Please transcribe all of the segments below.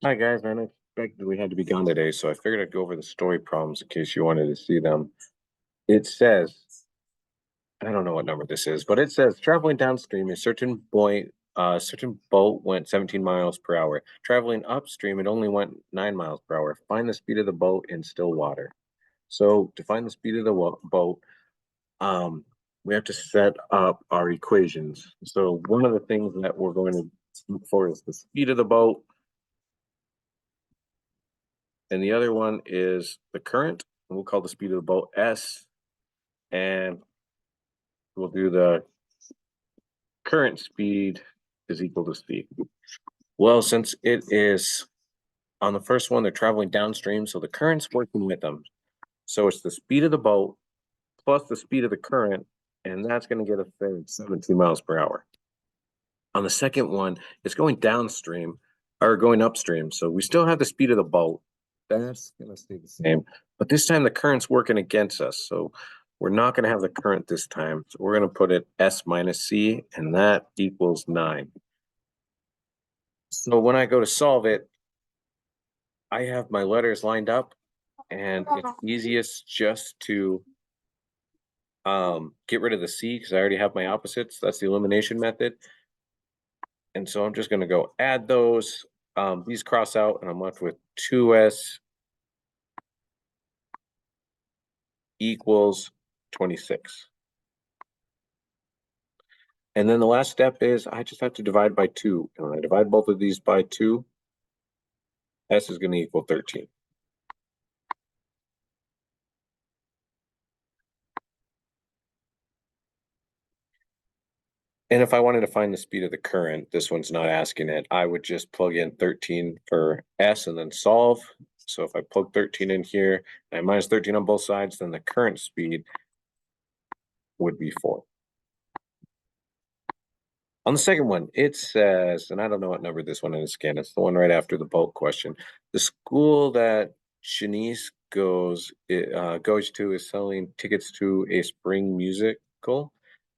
Hi guys, I unexpected we had to be gone today, so I figured I'd go over the story problems in case you wanted to see them. It says, I don't know what number this is, but it says traveling downstream, a certain boat went 17 miles per hour. Traveling upstream, it only went 9 miles per hour. Find the speed of the boat in still water. So to find the speed of the boat, um, we have to set up our equations. So one of the things that we're going to look for is the speed of the boat, and the other one is the current. And we'll call the speed of the boat S, and we'll do the current speed is equal to C. Well, since it is on the first one, they're traveling downstream, so the current's working with them. So it's the speed of the boat plus the speed of the current, and that's going to get us there at 17 miles per hour. On the second one, it's going downstream or going upstream. So we still have the speed of the boat. That's going to stay the same. But this time the current's working against us. So we're not going to have the current this time. So we're going to put it S minus C, and that equals 9. So when I go to solve it, I have my letters lined up, and it's easiest just to get rid of the C because I already have my opposites. That's the elimination method. And so I'm just going to go add those. These cross out, and I'm left with 2S equals 26. And then the last step is I just have to divide by 2. And when I divide both of these by 2, S is going to equal 13. And if I wanted to find the speed of the current, this one's not asking it, I would just plug in 13 for S and then solve. So if I plug 13 in here and I minus 13 on both sides, then the current speed would be 4. On the second one, it says, and I don't know what number this one is again, it's the one right after the bulk question. The school that Shanice goes to is selling tickets to a spring musical.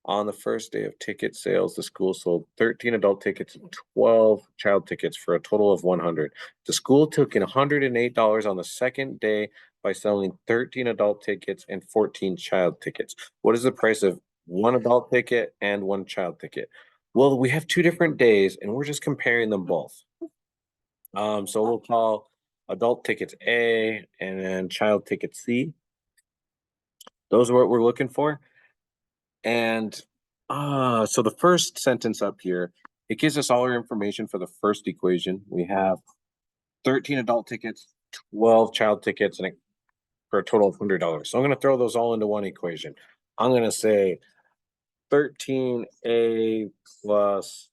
On the first day of ticket sales, the school sold 13 adult tickets and 12 child tickets for a total of 100. The school took in $108 on the second day by selling 13 adult tickets and 14 child tickets. What is the price of one adult ticket and one child ticket? Well, we have 2 different days, and we're just comparing them both. So we'll call adult tickets A and then child tickets C. Those are what we're looking for. And so the first sentence up here, it gives us all our information for the first equation. We have 13 adult tickets, 12 child tickets, and for a total of $100. So I'm going to throw those all into one equation. I'm going to say 13A plus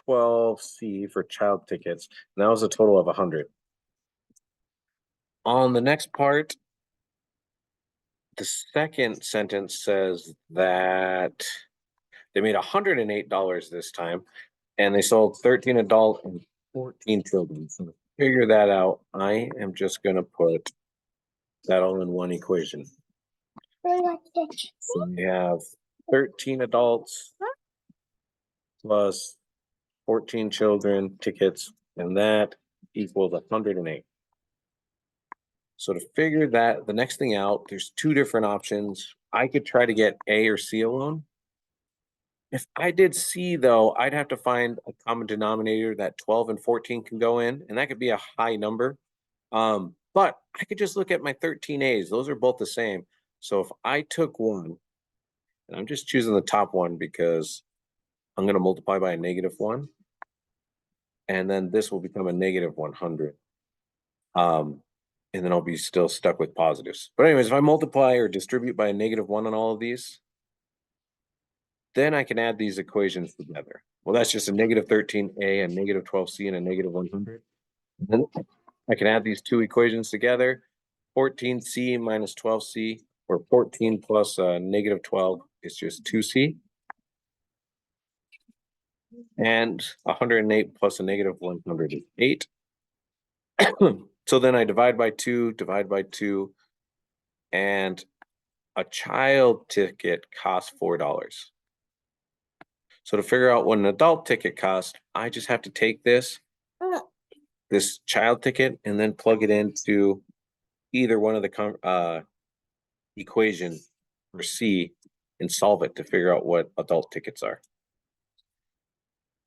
12C for child tickets. And that was a total of 100. On the next part, the second sentence says that they made $108 this time, and they sold 13 adult and 14 children. So to figure that out, I am just going to put that all in one equation. So we have 13 adults plus 14 children tickets, and that equals 108. So to figure that, the next thing out, there's 2 different options. I could try to get A or C alone. If I did C, though, I'd have to find a common denominator that 12 and 14 can go in, and that could be a high number. But I could just look at my 13 A's. Those are both the same. So if I took one, and I'm just choosing the top one because I'm going to multiply by a -1, and then this will become a -100. And then I'll be still stuck with positives. But anyways, if I multiply or distribute by a -1 on all of these, then I can add these equations together. Well, that's just a -13A, a -12C, and a -100. And then I can add these 2 equations together. 14C minus 12C, or 14 plus -12 is just 2C. And 108 plus a -100 is 8. So then I divide by 2, and a child ticket costs $4. So to figure out what an adult ticket costs, I just have to take this this child ticket and then plug it into either one of the equation for C and solve it to figure out what adult tickets are.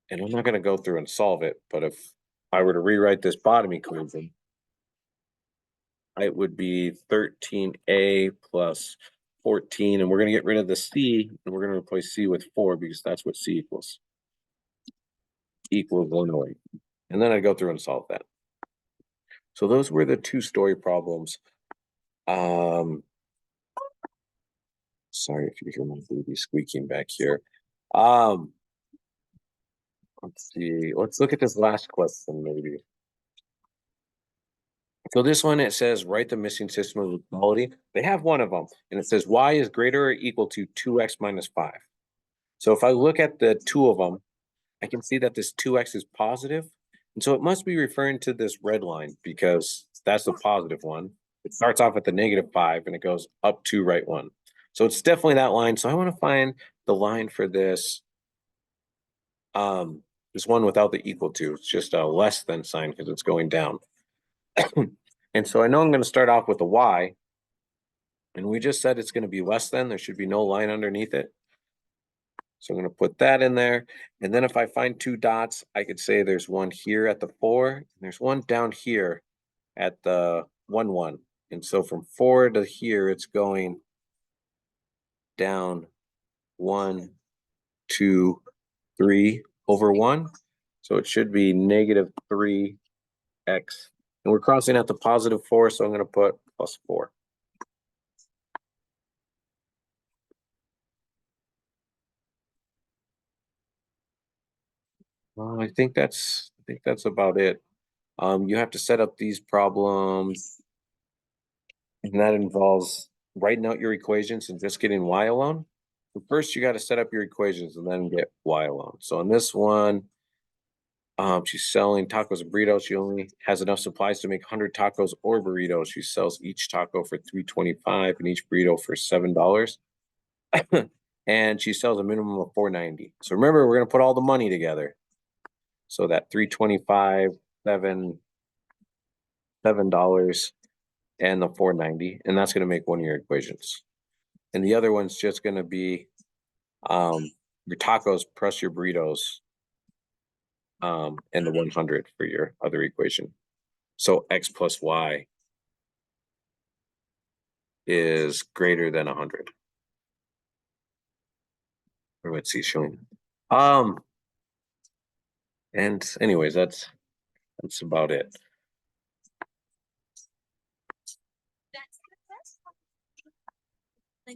And I'm not going to go through and solve it, but if I were to rewrite this bottom equation, it would be 13A plus 14, and we're going to get rid of the C, and we're going to replace C with 4 because that's what C equals. Equals 108. And then I go through and solve that. So those were the two-story problems. Sorry if you hear my baby squeaking back here. Let's see. Let's look at this last question, maybe. So this one, it says, write the missing system of equality. They have one of them, and it says y is greater or equal to 2x minus 5. So if I look at the two of them, I can see that this 2x is positive. And so it must be referring to this red line because that's the positive one. It starts off at the -5 and it goes up to right one. So it's definitely that line. So I want to find the line for this. This one without the equal to. It's just a less than sign because it's going down. And so I know I'm going to start off with a y. And we just said it's going to be less than. There should be no line underneath it. So I'm going to put that in there. And then if I find two dots, I could say there's one here at the 4, and there's one down here at the 1, 1. And so from 4 to here, it's going down 1, 2, 3 over 1. So it should be -3x. And we're crossing out the +4, so I'm going to put +4. Well, I think that's about it. You have to set up these problems, and that involves writing out your equations and just getting y alone. But first, you got to set up your equations and then get y alone. So in this one, she's selling tacos and burritos. She only has enough supplies to make 100 tacos or burritos. She sells each taco for $3.25 and each burrito for $7. And she sells a minimum of $4.90. So remember, we're going to put all the money together. So that $3.25, $7, and the $4.90, and that's going to make one of your equations. And the other one's just going to be your tacos plus your burritos, and the 100 for your other equation. So x plus y is greater than 100. Or let's see, showing. And anyways, that's about it.